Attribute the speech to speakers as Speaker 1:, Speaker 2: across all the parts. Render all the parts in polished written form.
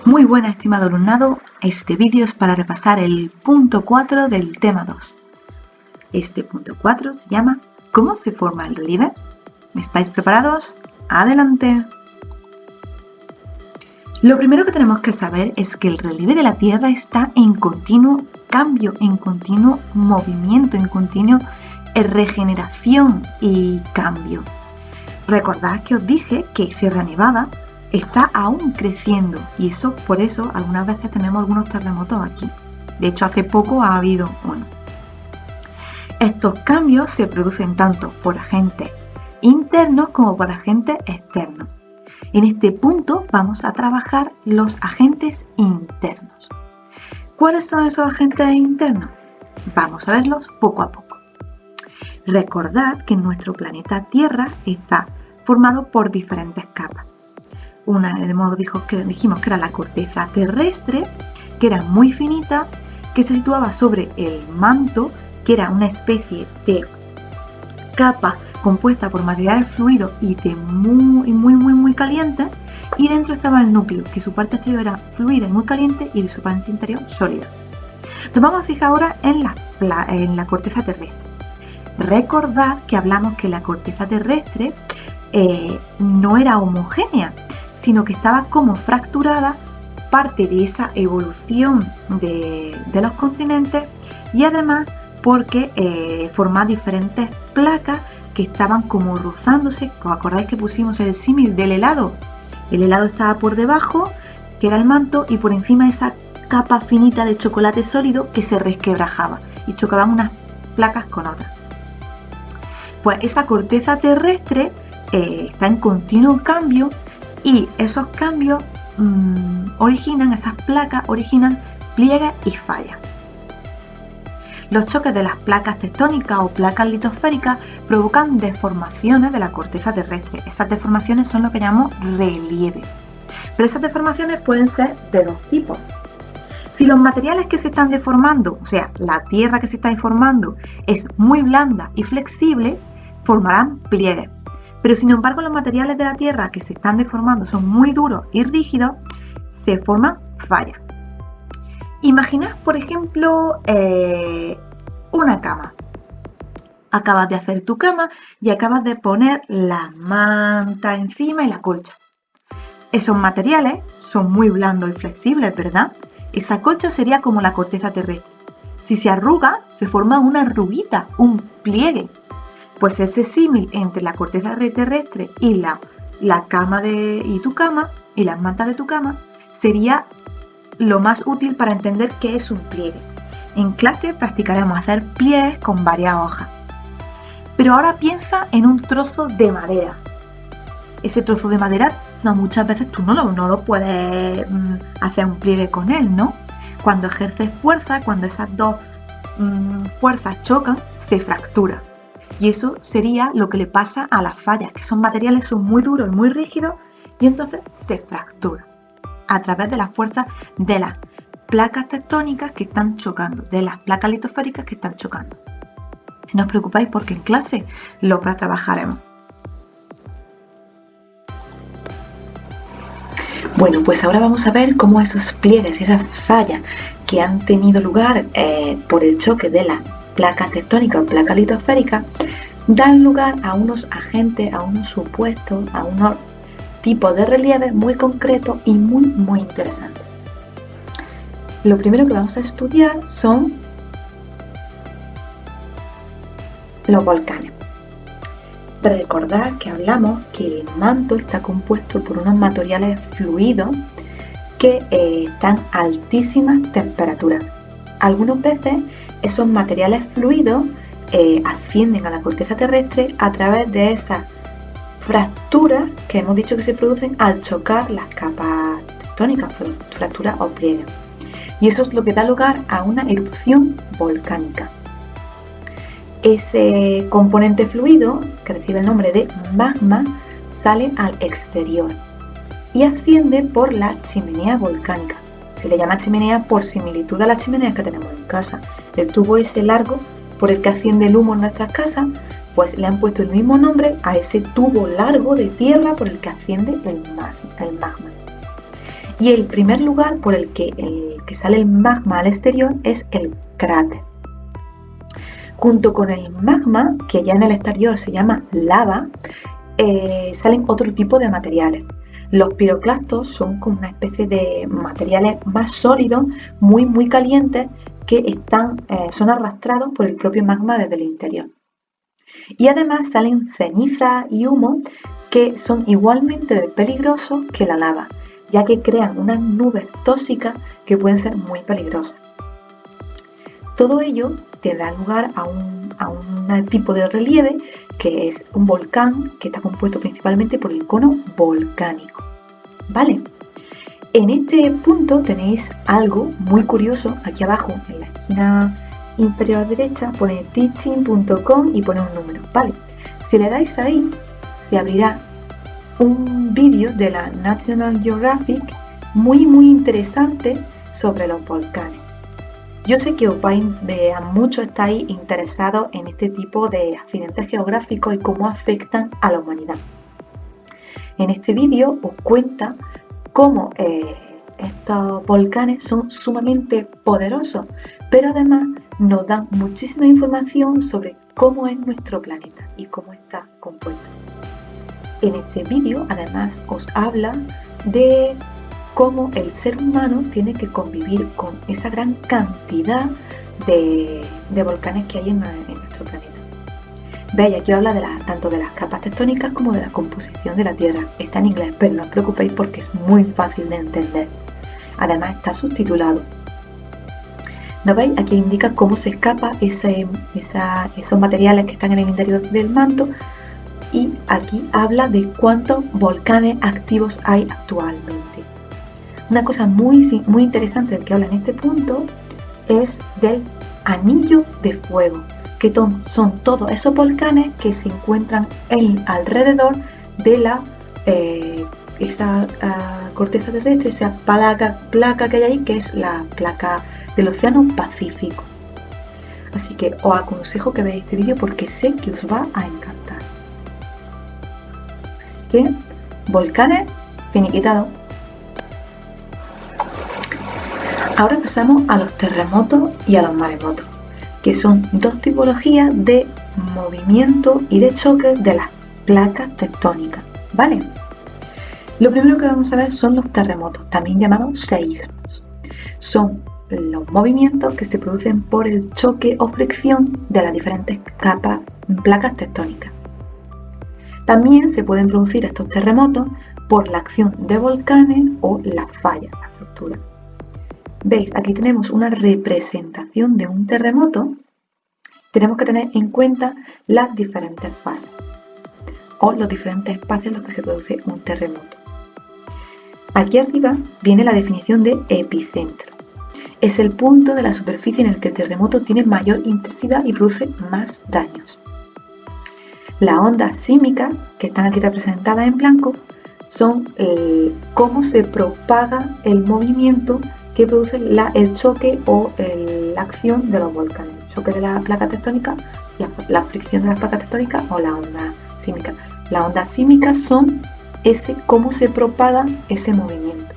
Speaker 1: Muy buenas, estimado alumnado. Este vídeo es para repasar el punto 4 del tema 2. Este punto 4 se llama ¿Cómo se forma el relieve? ¿Estáis preparados? ¡Adelante! Lo primero que tenemos que saber es que el relieve de la Tierra está en continuo cambio, en continuo movimiento, en continua regeneración y cambio. Recordad que os dije que Sierra Nevada está aún creciendo y por eso algunas veces tenemos algunos terremotos aquí. De hecho, hace poco ha habido uno. Estos cambios se producen tanto por agentes internos como por agentes externos. En este punto vamos a trabajar los agentes internos. ¿Cuáles son esos agentes internos? Vamos a verlos poco a poco. Recordad que nuestro planeta Tierra está formado por diferentes capas. Una dijimos que era la corteza terrestre, que era muy finita, que se situaba sobre el manto, que era una especie de capa compuesta por materiales fluidos y de muy calientes, y dentro estaba el núcleo, que su parte exterior era fluida y muy caliente y su parte interior sólida. Nos vamos a fijar ahora en la corteza terrestre. Recordad que hablamos que la corteza terrestre no era homogénea, sino que estaba como fracturada, parte de esa evolución de los continentes, y además porque formaba diferentes placas que estaban como rozándose. ¿Os acordáis que pusimos el símil del helado? El helado estaba por debajo, que era el manto, y por encima esa capa finita de chocolate sólido que se resquebrajaba y chocaban unas placas con otras. Pues esa corteza terrestre está en continuo cambio, y esos cambios esas placas originan pliegues y fallas. Los choques de las placas tectónicas o placas litosféricas provocan deformaciones de la corteza terrestre. Esas deformaciones son lo que llamamos relieve. Pero esas deformaciones pueden ser de dos tipos. Si los materiales que se están deformando, o sea, la tierra que se está deformando, es muy blanda y flexible, formarán pliegues. Pero sin embargo, los materiales de la Tierra que se están deformando son muy duros y rígidos, se forman fallas. Imaginad, por ejemplo, una cama. Acabas de hacer tu cama y acabas de poner la manta encima y la colcha. Esos materiales son muy blandos y flexibles, ¿verdad? Esa colcha sería como la corteza terrestre. Si se arruga, se forma una arruguita, un pliegue. Pues ese símil entre la corteza terrestre y la cama y tu cama y las mantas de tu cama sería lo más útil para entender qué es un pliegue. En clase practicaremos hacer pliegues con varias hojas. Pero ahora piensa en un trozo de madera. Ese trozo de madera muchas veces tú no lo puedes hacer un pliegue con él, ¿no? Cuando ejerces fuerza, cuando esas dos fuerzas chocan, se fractura. Y eso sería lo que le pasa a las fallas, que son materiales son muy duros y muy rígidos, y entonces se fractura a través de las fuerzas de las placas tectónicas que están chocando, de las placas litosféricas que están chocando. No os preocupéis porque en clase lo trabajaremos. Bueno, pues ahora vamos a ver cómo esos pliegues y esas fallas que han tenido lugar por el choque de las placas tectónicas o placas litosféricas dan lugar a unos agentes, a unos supuestos, a unos tipos de relieves muy concretos y muy interesantes. Lo primero que vamos a estudiar son los volcanes. Recordad que hablamos que el manto está compuesto por unos materiales fluidos que están a altísimas temperaturas. Algunas veces esos materiales fluidos ascienden a la corteza terrestre a través de esas fracturas que hemos dicho que se producen al chocar las capas tectónicas, fracturas o pliegues. Y eso es lo que da lugar a una erupción volcánica. Ese componente fluido, que recibe el nombre de magma, sale al exterior y asciende por la chimenea volcánica. Se le llama chimenea por similitud a las chimeneas que tenemos en casa. El tubo ese largo por el que asciende el humo en nuestras casas, pues le han puesto el mismo nombre a ese tubo largo de tierra por el que asciende el magma. Y el primer lugar por el que sale el magma al exterior es el cráter. Junto con el magma, que ya en el exterior se llama lava, salen otro tipo de materiales. Los piroclastos son como una especie de materiales más sólidos, muy calientes, que son arrastrados por el propio magma desde el interior. Y además salen cenizas y humo que son igualmente peligrosos que la lava, ya que crean unas nubes tóxicas que pueden ser muy peligrosas. Todo ello te da lugar a un tipo de relieve que es un volcán que está compuesto principalmente por el cono volcánico. ¿Vale? En este punto tenéis algo muy curioso aquí abajo en la esquina inferior derecha, pone teaching.com y pone un número. ¿Vale? Si le dais ahí, se abrirá un vídeo de la National Geographic muy interesante sobre los volcanes. Yo sé que a muchos estáis interesados en este tipo de accidentes geográficos y cómo afectan a la humanidad. En este vídeo os cuenta cómo estos volcanes son sumamente poderosos, pero además nos dan muchísima información sobre cómo es nuestro planeta y cómo está compuesto. En este vídeo además os habla de cómo el ser humano tiene que convivir con esa gran cantidad de volcanes que hay en nuestro planeta. Veis, aquí habla tanto de las capas tectónicas como de la composición de la Tierra. Está en inglés, pero no os preocupéis porque es muy fácil de entender. Además está subtitulado. ¿No veis? Aquí indica cómo se escapa esos materiales que están en el interior del manto, y aquí habla de cuántos volcanes activos hay actualmente. Una cosa muy interesante del que habla en este punto es del anillo de fuego, que son todos esos volcanes que se encuentran alrededor de esa corteza terrestre, esa placa que hay ahí, que es la placa del Océano Pacífico. Así que os aconsejo que veáis este vídeo porque sé que os va a encantar. Así que, volcanes, finiquitado. Ahora pasamos a los terremotos y a los maremotos, que son dos tipologías de movimiento y de choque de las placas tectónicas, ¿vale? Lo primero que vamos a ver son los terremotos, también llamados seísmos. Son los movimientos que se producen por el choque o fricción de las diferentes placas tectónicas. También se pueden producir estos terremotos por la acción de volcanes o las fallas, las fracturas. ¿Veis? Aquí tenemos una representación de un terremoto. Tenemos que tener en cuenta las diferentes fases o los diferentes espacios en los que se produce un terremoto. Aquí arriba viene la definición de epicentro. Es el punto de la superficie en el que el terremoto tiene mayor intensidad y produce más daños. Las ondas sísmicas, que están aquí representadas en blanco, son cómo se propaga el movimiento que produce el choque o la acción de los volcanes. El choque de la placa tectónica, la fricción de las placas tectónicas o la onda sísmica. Las ondas sísmicas son cómo se propaga ese movimiento.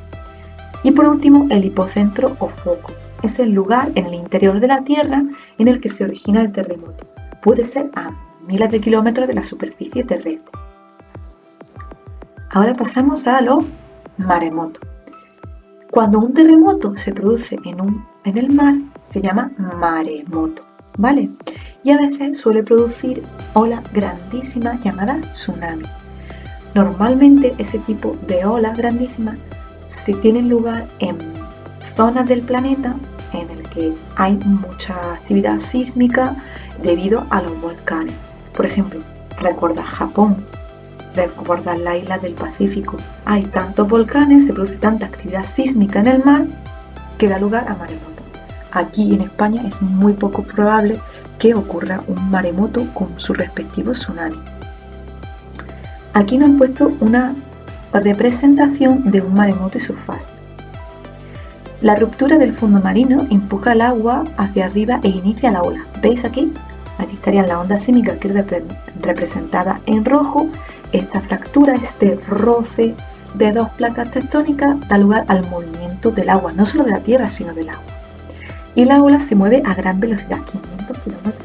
Speaker 1: Y por último, el hipocentro o foco. Es el lugar en el interior de la Tierra en el que se origina el terremoto. Puede ser a miles de kilómetros de la superficie terrestre. Ahora pasamos a los maremotos. Cuando un terremoto se produce en el mar, se llama maremoto, ¿vale? Y a veces suele producir olas grandísimas llamadas tsunami. Normalmente ese tipo de olas grandísimas se tienen lugar en zonas del planeta en el que hay mucha actividad sísmica debido a los volcanes. Por ejemplo, recuerda Japón. Recordar las islas del Pacífico. Hay tantos volcanes, se produce tanta actividad sísmica en el mar que da lugar a maremotos. Aquí en España es muy poco probable que ocurra un maremoto con su respectivo tsunami. Aquí nos han puesto una representación de un maremoto y su fase. La ruptura del fondo marino empuja el agua hacia arriba e inicia la ola. ¿Veis aquí? Aquí estarían las ondas sísmicas aquí representadas en rojo. Esta fractura, este roce de dos placas tectónicas da lugar al movimiento del agua, no solo de la tierra, sino del agua. Y la ola se mueve a gran velocidad, 500 km/h.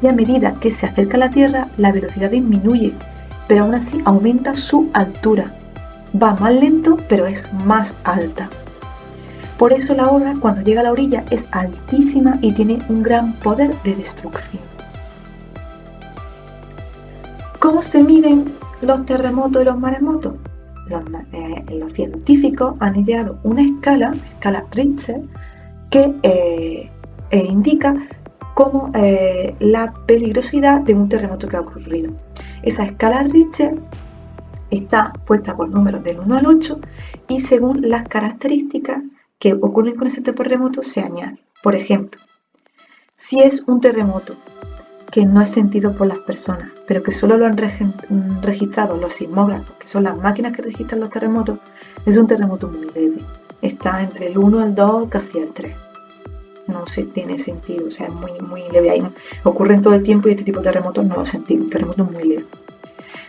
Speaker 1: Y a medida que se acerca a la Tierra, la velocidad disminuye, pero aún así aumenta su altura. Va más lento, pero es más alta. Por eso la ola, cuando llega a la orilla, es altísima y tiene un gran poder de destrucción. ¿Cómo se miden los terremotos y los maremotos? Los científicos han ideado una escala Richter, que indica cómo la peligrosidad de un terremoto que ha ocurrido. Esa escala Richter está puesta por números del 1 al 8 y según las características que ocurren con ese terremoto se añade. Por ejemplo, si es un terremoto que no es sentido por las personas, pero que solo lo han registrado los sismógrafos, que son las máquinas que registran los terremotos, es un terremoto muy leve. Está entre el 1, el 2, casi el 3. No se tiene sentido, o sea, es muy leve. Ahí ocurren todo el tiempo y este tipo de terremotos no lo sentimos. Un terremoto muy leve.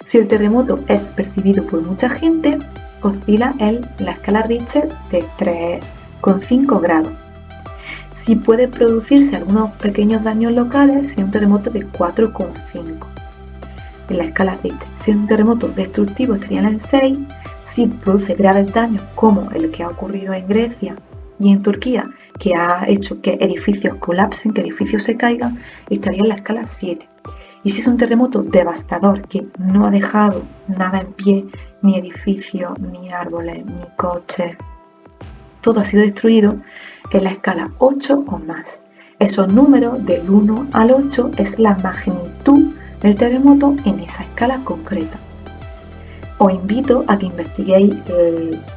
Speaker 1: Si el terremoto es percibido por mucha gente, oscila en la escala Richter de 3,5 grados. Si puede producirse algunos pequeños daños locales, sería un terremoto de 4,5 en la escala Richter. Si es un terremoto destructivo, estaría en el 6. Si produce graves daños, como el que ha ocurrido en Grecia y en Turquía, que ha hecho que edificios colapsen, que edificios se caigan, estaría en la escala 7. Y si es un terremoto devastador, que no ha dejado nada en pie, ni edificios, ni árboles, ni coches, todo ha sido destruido, en la escala 8 o más. Esos números del 1 al 8 es la magnitud del terremoto en esa escala concreta. Os invito a que investiguéis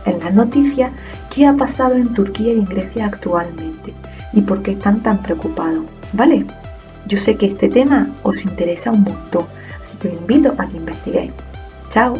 Speaker 1: en las noticias qué ha pasado en Turquía y en Grecia actualmente y por qué están tan preocupados, ¿vale? Yo sé que este tema os interesa un montón, así que os invito a que investiguéis. ¡Chao!